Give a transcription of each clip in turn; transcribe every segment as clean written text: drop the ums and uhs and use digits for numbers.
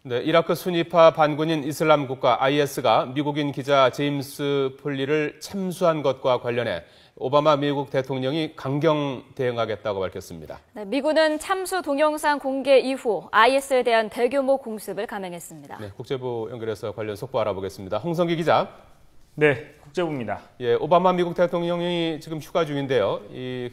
네, 이라크 순위파 반군인 이슬람 국가 IS가 미국인 기자 제임스 폴리를 참수한 것과 관련해 오바마 미국 대통령이 강경 대응하겠다고 밝혔습니다. 네, 미군은 참수 동영상 공개 이후 IS에 대한 대규모 공습을 감행했습니다. 네, 국제부 연결해서 관련 속보 알아보겠습니다. 홍성기 기자. 네, 국제부입니다. 예, 오바마 미국 대통령이 지금 휴가 중인데요.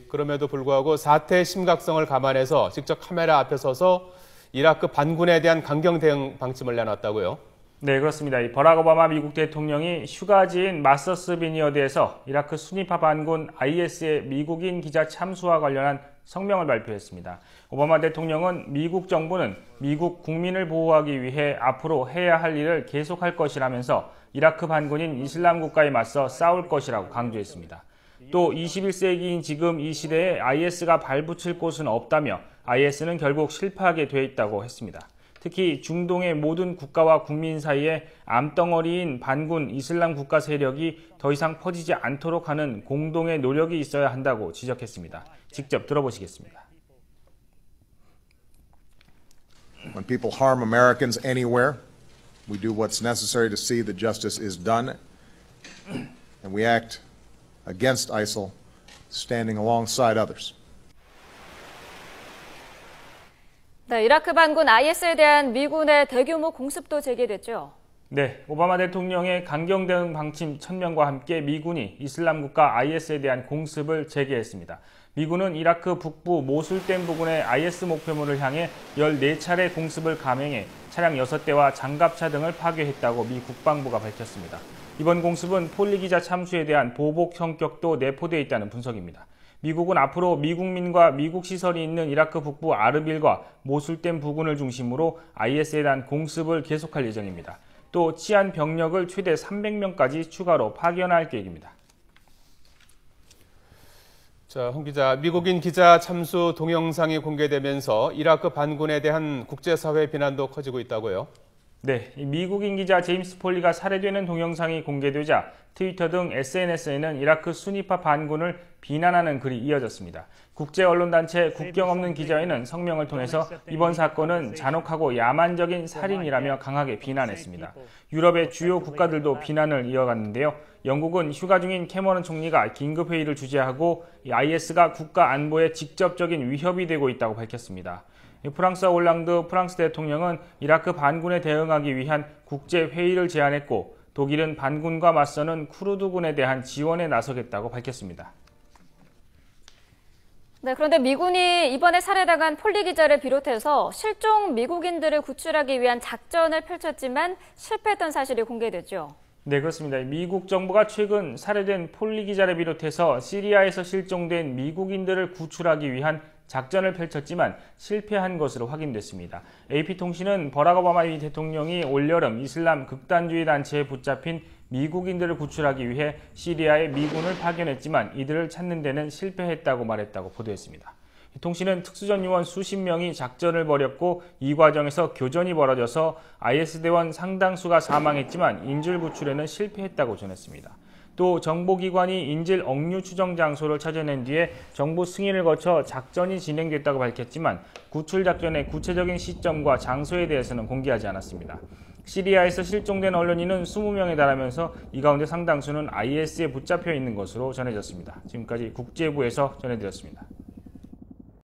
그럼에도 불구하고 사태의 심각성을 감안해서 직접 카메라 앞에 서서 이라크 반군에 대한 강경 대응 방침을 내놨다고요? 네, 그렇습니다. 버락 오바마 미국 대통령이 휴가지인 마서스 비니어드에서 이라크 순위파 반군 IS의 미국인 기자 참수와 관련한 성명을 발표했습니다. 오바마 대통령은 미국 정부는 미국 국민을 보호하기 위해 앞으로 해야 할 일을 계속할 것이라면서 이라크 반군인 이슬람 국가에 맞서 싸울 것이라고 강조했습니다. 또 21세기인 지금 이 시대에 IS가 발붙일 곳은 없다며 IS는 결국 실패하게 돼 있다고 했습니다. 특히 중동의 모든 국가와 국민 사이에 암덩어리인 반군 이슬람 국가 세력이 더 이상 퍼지지 않도록 하는 공동의 노력이 있어야 한다고 지적했습니다. 직접 들어보시겠습니다. When people harm Americans anywhere, we do what's necessary to see that justice is done, and we act against ISIL, standing alongside others. 네, 이라크 반군 IS에 대한 미군의 대규모 공습도 재개됐죠. 네, 오바마 대통령의 강경 대응 방침 천명과 함께 미군이 이슬람 국가 IS에 대한 공습을 재개했습니다. 미군은 이라크 북부 모술댐 부근의 IS 목표물을 향해 14차례 공습을 감행해 차량 6대와 장갑차 등을 파괴했다고 미 국방부가 밝혔습니다. 이번 공습은 폴리 기자 참수에 대한 보복 성격도 내포되어 있다는 분석입니다. 미국은 앞으로 미국민과 미국 시설이 있는 이라크 북부 아르빌과 모술댐 부근을 중심으로 IS에 대한 공습을 계속할 예정입니다. 또 치안 병력을 최대 300명까지 추가로 파견할 계획입니다. 자, 홍 기자, 미국인 기자 참수 동영상이 공개되면서 이라크 반군에 대한 국제사회 비난도 커지고 있다고요? 네, 미국인 기자 제임스 폴리가 살해되는 동영상이 공개되자 트위터 등 SNS에는 이라크 순위파 반군을 비난하는 글이 이어졌습니다. 국제 언론단체 국경 없는 기자회는 성명을 통해서 이번 사건은 잔혹하고 야만적인 살인이라며 강하게 비난했습니다. 유럽의 주요 국가들도 비난을 이어갔는데요. 영국은 휴가 중인 캐머런 총리가 긴급회의를 주재하고 IS가 국가 안보에 직접적인 위협이 되고 있다고 밝혔습니다. 프랑스와 홀랑드 프랑스 대통령은 이라크 반군에 대응하기 위한 국제회의를 제안했고 독일은 반군과 맞서는 쿠르드군에 대한 지원에 나서겠다고 밝혔습니다. 네, 그런데 미군이 이번에 살해당한 폴리 기자를 비롯해서 실종 미국인들을 구출하기 위한 작전을 펼쳤지만 실패했던 사실이 공개됐죠. 네, 그렇습니다. 미국 정부가 최근 살해된 폴리 기자를 비롯해서 시리아에서 실종된 미국인들을 구출하기 위한 작전을 펼쳤지만 실패한 것으로 확인됐습니다. AP통신은 버락 오바마 대통령이 올여름 이슬람 극단주의 단체에 붙잡힌 미국인들을 구출하기 위해 시리아에 미군을 파견했지만 이들을 찾는 데는 실패했다고 말했다고 보도했습니다. 통신은 특수전 요원 수십 명이 작전을 벌였고 이 과정에서 교전이 벌어져서 IS 대원 상당수가 사망했지만 인질 구출에는 실패했다고 전했습니다. 또 정보기관이 인질 억류 추정 장소를 찾아낸 뒤에 정부 승인을 거쳐 작전이 진행됐다고 밝혔지만 구출 작전의 구체적인 시점과 장소에 대해서는 공개하지 않았습니다. 시리아에서 실종된 언론인은 20명에 달하면서 이 가운데 상당수는 IS에 붙잡혀 있는 것으로 전해졌습니다. 지금까지 국제부에서 전해드렸습니다.